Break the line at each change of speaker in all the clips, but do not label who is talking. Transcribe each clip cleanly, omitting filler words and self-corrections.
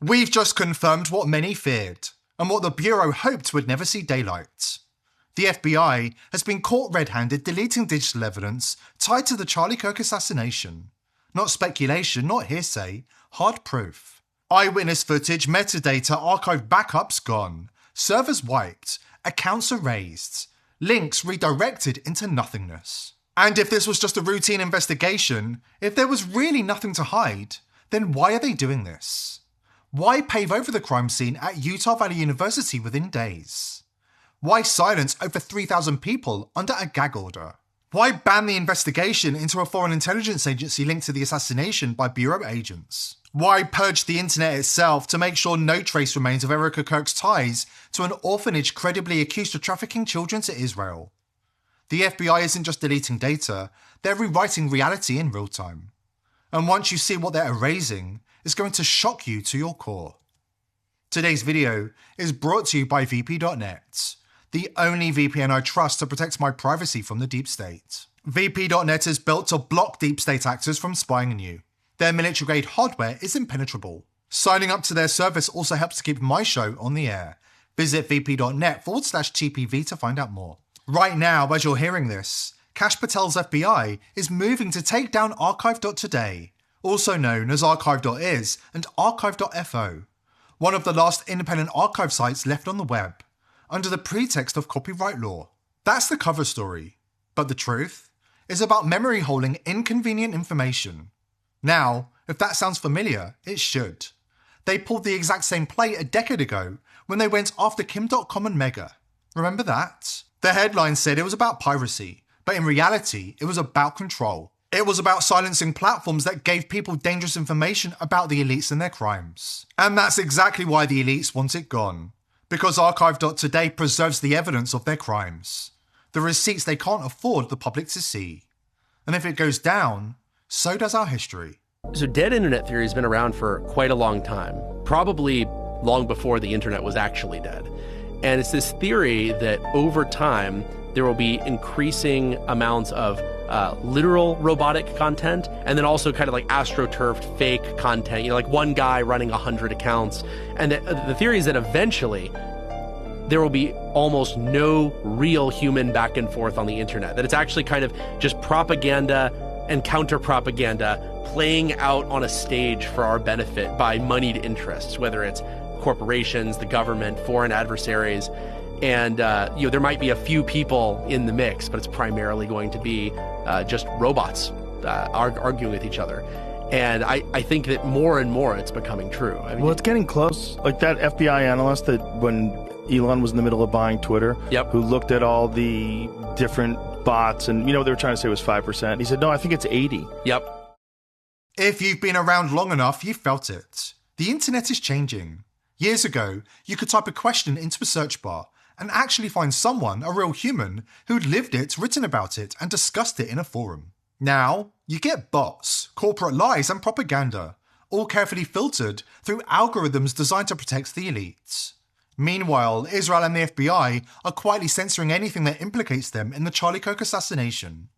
We've just confirmed what many feared, and what the Bureau hoped would never see daylight. The FBI has been caught red-handed deleting digital evidence tied to the Charlie Kirk assassination. Not speculation, not hearsay, hard proof. Eyewitness footage, metadata, archived backups gone. Servers wiped. Accounts erased. Links redirected into nothingness. And if this was just a routine investigation, if there was really nothing to hide, then why are they doing this? Why pave over the crime scene at Utah Valley University within days? Why silence over 3,000 people under a gag order? Why ban the investigation into a foreign intelligence agency linked to the assassination by Bureau agents? Why purge the internet itself to make sure no trace remains of Erika Kirk's ties to an orphanage credibly accused of trafficking children to Israel? The FBI isn't just deleting data, they're rewriting reality in real time. And once you see what they're erasing, it's going to shock you to your core. Today's video is brought to you by VP.net, the only VPN I trust to protect my privacy from the deep state. VP.net is built to block deep state actors from spying on you. Their military-grade hardware is impenetrable. Signing up to their service also helps to keep my show on the air. Visit vp.net/TPV to find out more. Right now, as you're hearing this, Kash Patel's FBI is moving to take down archive.today, also known as archive.is and archive.fo, one of the last independent archive sites left on the web, under the pretext of copyright law. That's the cover story. But the truth is about memory holding inconvenient information. Now, if that sounds familiar, it should. They pulled the exact same play a decade ago when they went after Kim.com and Mega. Remember that? The headline said it was about piracy, but in reality, it was about control. It was about silencing platforms that gave people dangerous information about the elites and their crimes. And that's exactly why the elites want it gone. Because archive.today preserves the evidence of their crimes. The receipts they can't afford the public to see. And if it goes down, so does our history.
So dead internet theory has been around for quite a long time, probably long before the internet was actually dead. And it's this theory that over time, there will be increasing amounts of literal robotic content, and then also kind of like astroturfed fake content, like one guy running 100 accounts. And the theory is that eventually there will be almost no real human back and forth on the internet, that it's actually kind of just propaganda and counter-propaganda playing out on a stage for our benefit by moneyed interests, whether it's corporations, the government, foreign adversaries. And there might be a few people in the mix, but it's primarily going to be just robots arguing with each other. And I think that more and more it's becoming true. I mean,
well, it's getting close. Like that FBI analyst that when Elon was in the middle of buying Twitter, who looked at all the different bots, and they were trying to say it was 5%. He said, no, I think it's 80.
Yep.
If you've been around long enough, you've felt it. The internet is changing. Years ago, you could type a question into a search bar and actually find someone, a real human, who'd lived it, written about it, and discussed it in a forum. Now, you get bots, corporate lies, and propaganda, all carefully filtered through algorithms designed to protect the elites. Meanwhile, Israel and the FBI are quietly censoring anything that implicates them in the Charlie Kirk assassination,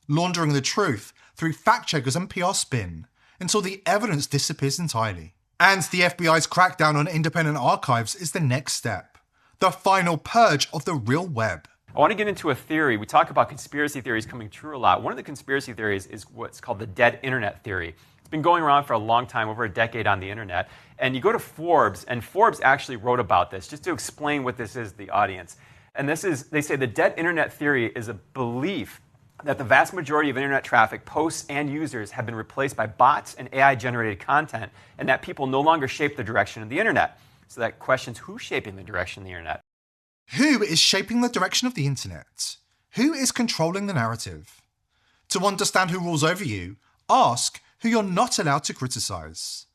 laundering the truth through fact-checkers and PR spin until the evidence disappears entirely. And the FBI's crackdown on independent archives is the next step, the final purge of the real web.
I want to get into a theory. We talk about conspiracy theories coming true a lot. One of the conspiracy theories is what's called the dead internet theory. It's been going around for a long time, over a decade on the internet. And you go to Forbes, and Forbes actually wrote about this, just to explain what this is to the audience. And this is, they say the dead internet theory is a belief that the vast majority of internet traffic, posts, and users have been replaced by bots and AI-generated content, and that people no longer shape the direction of the internet. So that questions who's shaping the direction of the internet.
Who is shaping the direction of the internet? Who is controlling the narrative? To understand who rules over you, ask who you're not allowed to criticize.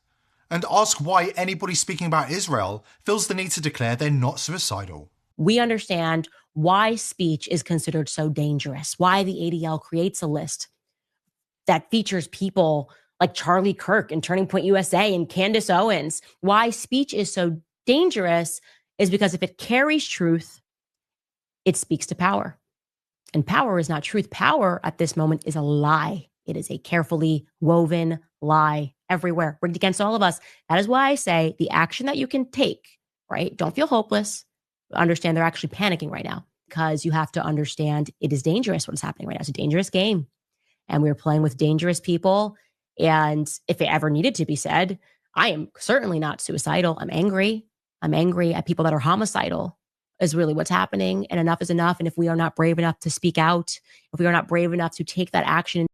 And ask why anybody speaking about Israel feels the need to declare they're not suicidal.
We understand why speech is considered so dangerous, why the ADL creates a list that features people like Charlie Kirk and Turning Point USA and Candace Owens. Why speech is so dangerous is because if it carries truth, it speaks to power. And power is not truth. Power at this moment is a lie. It is a carefully woven lie everywhere, rigged against all of us. That is why I say the action that you can take, right? Don't feel hopeless. Understand they're actually panicking right now, because you have to understand it is dangerous what is happening right now. It's a dangerous game. And we're playing with dangerous people. And if it ever needed to be said, I am certainly not suicidal. I'm angry. I'm angry at people that are homicidal is really what's happening. And enough is enough. And if we are not brave enough to speak out, if we are not brave enough to take that action.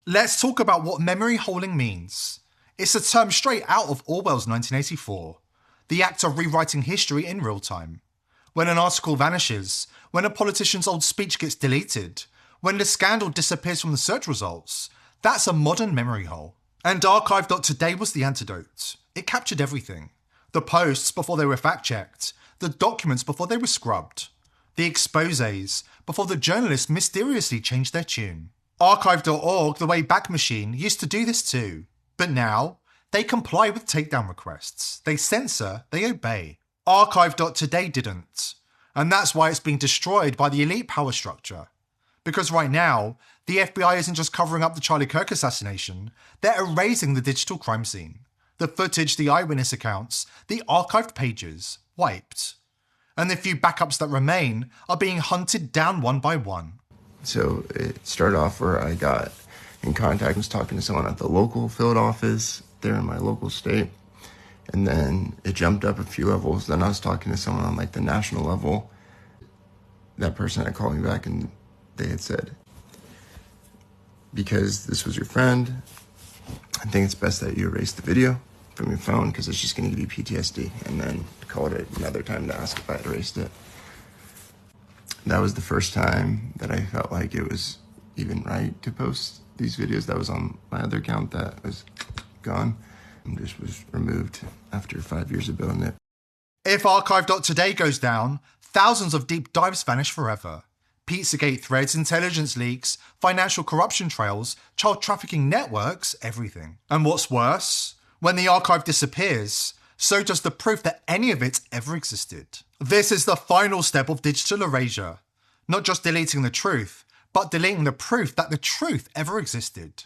Let's talk about what memory holing means. It's a term straight out of Orwell's 1984, the act of rewriting history in real time. When an article vanishes, when a politician's old speech gets deleted, when the scandal disappears from the search results, that's a modern memory hole. And archive.today was the antidote. It captured everything. The posts before they were fact-checked, the documents before they were scrubbed, the exposés before the journalists mysteriously changed their tune. Archive.org, the Wayback Machine, used to do this too. But now, they comply with takedown requests. They censor, they obey. Archive.today didn't. And that's why it's being destroyed by the elite power structure. Because right now, the FBI isn't just covering up the Charlie Kirk assassination, they're erasing the digital crime scene. The footage, the eyewitness accounts, the archived pages, wiped. And the few backups that remain are being hunted down one by one.
So it started off where I got in contact, was talking to someone at the local field office there in my local state. And then it jumped up a few levels. Then I was talking to someone on like the national level. That person had called me back and they had said, because this was your friend, I think it's best that you erase the video from your phone because it's just going to give you PTSD. And then called it another time to ask if I had erased it. That was the first time that I felt like it was even right to post these videos. That was on my other account that was gone. And just was removed after 5 years of building it.
If archive.today goes down, thousands of deep dives vanish forever. Pizzagate threads, intelligence leaks, financial corruption trails, child trafficking networks, everything. And what's worse, when the archive disappears, so does the proof that any of it ever existed. This is the final step of digital erasure. Not just deleting the truth, but deleting the proof that the truth ever existed.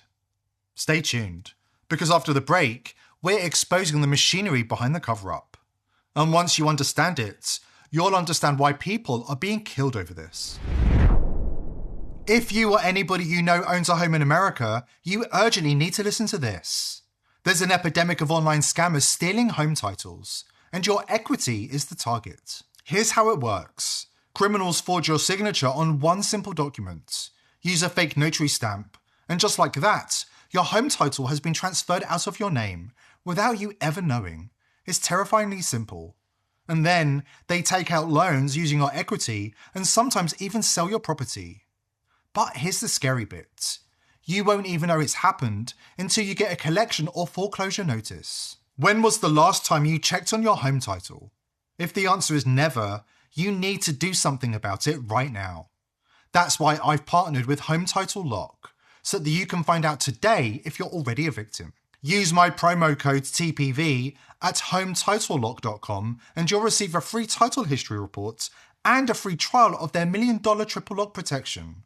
Stay tuned, because after the break, we're exposing the machinery behind the cover-up. And once you understand it, you'll understand why people are being killed over this. If you or anybody you know owns a home in America, you urgently need to listen to this. There's an epidemic of online scammers stealing home titles, and your equity is the target. Here's how it works. Criminals forge your signature on one simple document, use a fake notary stamp, and just like that, your home title has been transferred out of your name without you ever knowing. It's terrifyingly simple. And then they take out loans using your equity and sometimes even sell your property. But here's the scary bit. You won't even know it's happened until you get a collection or foreclosure notice. When was the last time you checked on your home title? If the answer is never, you need to do something about it right now. That's why I've partnered with Home Title Lock, so that you can find out today if you're already a victim. Use my promo code TPV at HomeTitleLock.com and you'll receive a free title history report and a free trial of their $1 million triple lock protection.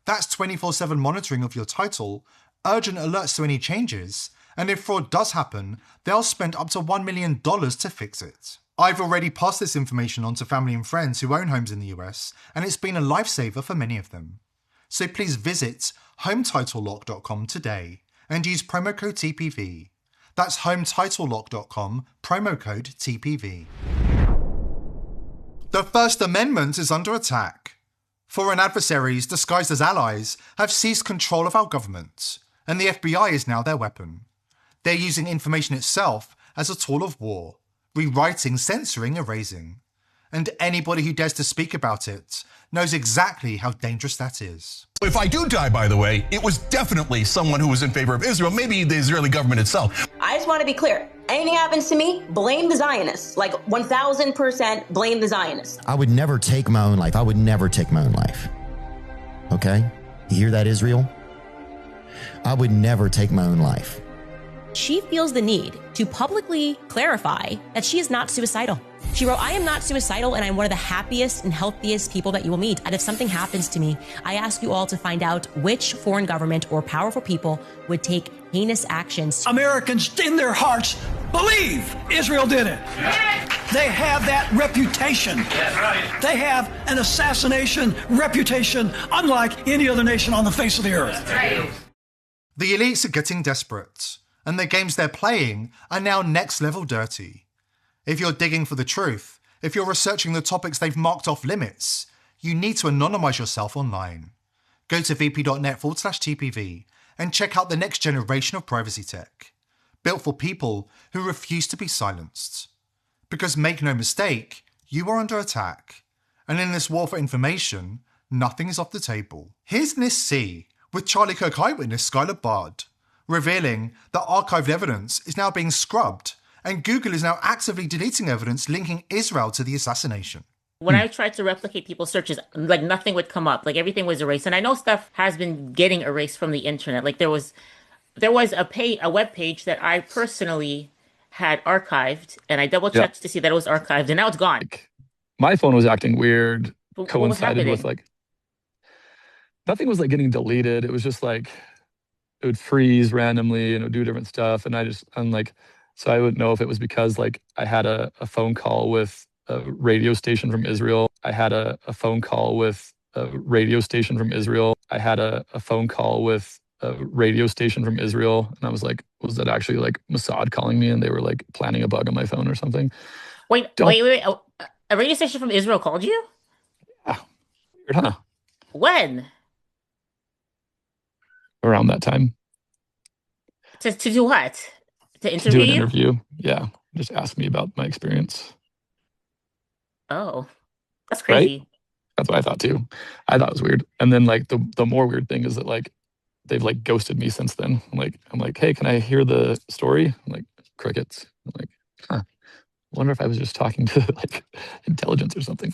That's 24/7 monitoring of your title, urgent alerts to any changes, and if fraud does happen, they'll spend up to $1 million to fix it. I've already passed this information on to family and friends who own homes in the US, and it's been a lifesaver for many of them. So please visit HomeTitleLock.com today and use promo code TPV. That's HomeTitleLock.com, promo code TPV. The First Amendment is under attack. Foreign adversaries disguised as allies have seized control of our government, and the FBI is now their weapon. They're using information itself as a tool of war, rewriting, censoring, erasing. And anybody who dares to speak about it knows exactly how dangerous that is.
If I do die, by the way, it was definitely someone who was in favor of Israel, maybe the Israeli government itself.
I just want to be clear. Anything happens to me, blame the Zionists. Like 1,000% blame the Zionists.
I would never take my own life. I would never take my own life. Okay? You hear that, Israel? I would never take my own life.
she feels the need to publicly clarify that she is not suicidal. She wrote, I am not suicidal, and I'm one of the happiest and healthiest people that you will meet. And if something happens to me, I ask you all to find out which foreign government or powerful people would take heinous actions.
Americans in their hearts believe Israel did it. They have that reputation. That's right. They have an assassination reputation unlike any other nation on the face of the earth. That's right.
The elites are getting desperate, and the games they're playing are now next level dirty. If you're digging for the truth, if you're researching the topics they've marked off limits, you need to anonymize yourself online. Go to vp.net/TPV and check out the next generation of privacy tech, built for people who refuse to be silenced. Because make no mistake, you are under attack. And in this war for information, nothing is off the table. Here's List C with Charlie Kirk eyewitness Skylar Bard, revealing that archived evidence is now being scrubbed, and Google is now actively deleting evidence linking Israel to the assassination.
When I tried to replicate people's searches, like nothing would come up. Like everything was erased. And I know stuff has been getting erased from the internet. Like there was a web page that I personally had archived, and I double checked to see that it was archived, and now it's gone.
My phone was acting weird,
But
coincided with like nothing was like getting deleted. It was just like it would freeze randomly and it would do different stuff. And I'm like, so I wouldn't know if it was because like I had a phone call with a radio station from Israel. I had a phone call with a radio station from Israel. I had a phone call with a radio station from Israel. And I was like, was that actually like Mossad calling me and they were like planning a bug on my phone or something?
Wait. A radio station from Israel called you?
Yeah. Weird, huh?
When?
Around that time.
To do what? To interview
to do an
you?
interview. Yeah. Just ask me about my experience.
Oh, that's crazy.
Right? That's what I thought too. I thought it was weird. And then like the more weird thing is that like they've like ghosted me since then. I'm like, hey, can I hear the story? I'm like, crickets. I'm like, I wonder if I was just talking to like intelligence or something.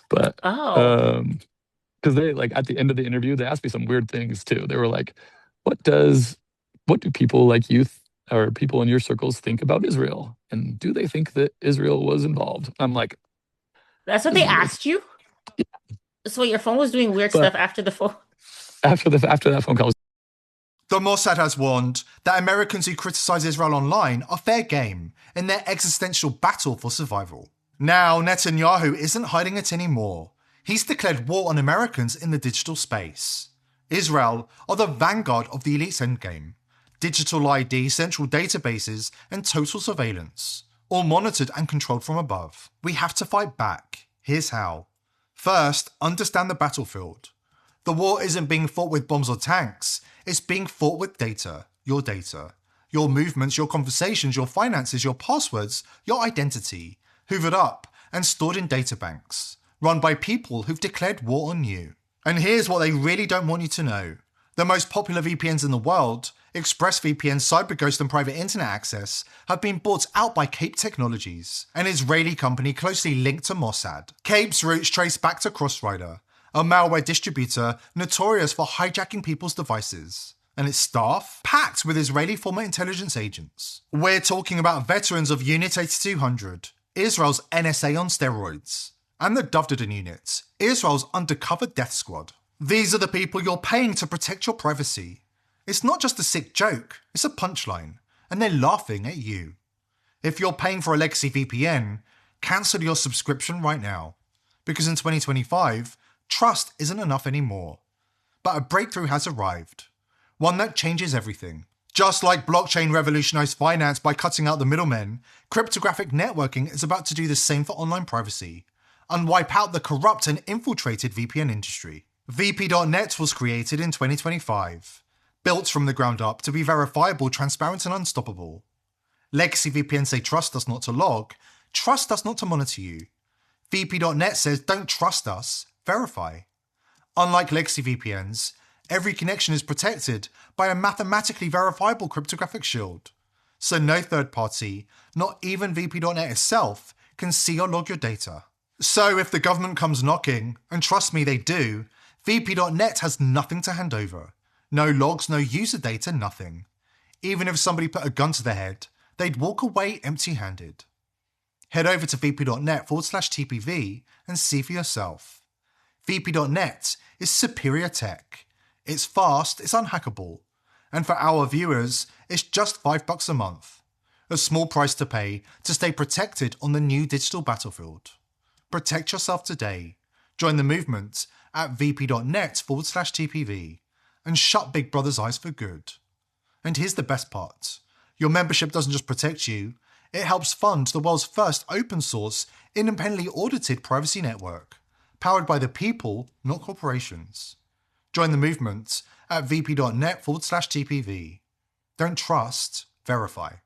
But because they like at the end of the interview, they asked me some weird things too. They were like, what do people like you or people in your circles think about Israel? And do they think that Israel was involved? I'm like,
that's what they asked you?
Yeah.
So your phone was doing weird stuff after the phone?
After that phone call.
The Mossad has warned that Americans who criticize Israel online are fair game in their existential battle for survival. Now, Netanyahu isn't hiding it anymore. He's declared war on Americans in the digital space. Israel are the vanguard of the elite's endgame. Digital ID, central databases, and total surveillance, all monitored and controlled from above. We have to fight back. Here's how. First, understand the battlefield. The war isn't being fought with bombs or tanks, it's being fought with data. Your movements, your conversations, your finances, your passwords, your identity, hoovered up and stored in databanks, run by people who've declared war on you. And here's what they really don't want you to know. The most popular VPNs in the world, ExpressVPN, CyberGhost and private internet access, have been bought out by Cape Technologies, an Israeli company closely linked to Mossad. Cape's roots trace back to Crossrider, a malware distributor notorious for hijacking people's devices, and its staff packed with Israeli former intelligence agents. We're talking about veterans of Unit 8200, Israel's NSA on steroids, and the Dovdaden Unit, Israel's undercover death squad. These are the people you're paying to protect your privacy. It's not just a sick joke, it's a punchline, and they're laughing at you. If you're paying for a legacy VPN, cancel your subscription right now. Because in 2025, trust isn't enough anymore. But a breakthrough has arrived. One that changes everything. Just like blockchain revolutionized finance by cutting out the middlemen, cryptographic networking is about to do the same for online privacy and wipe out the corrupt and infiltrated VPN industry. VP.net was created in 2025, built from the ground up to be verifiable, transparent, and unstoppable. Legacy VPNs say trust us not to log, trust us not to monitor you. VP.net says don't trust us, verify. Unlike legacy VPNs, every connection is protected by a mathematically verifiable cryptographic shield. So no third party, not even VP.net itself, can see or log your data. So if the government comes knocking, and trust me they do, VP.net has nothing to hand over. No logs, no user data, nothing. Even if somebody put a gun to their head, they'd walk away empty-handed. Head over to vp.net/TPV and see for yourself. vp.net is superior tech. It's fast, it's unhackable. And for our viewers, it's just $5 a month. A small price to pay to stay protected on the new digital battlefield. Protect yourself today. Join the movement at vp.net/TPV and shut Big Brother's eyes for good. And here's the best part. Your membership doesn't just protect you, it helps fund the world's first open source, independently audited privacy network, powered by the people, not corporations. Join the movement at vp.net/TPV. Don't trust, verify.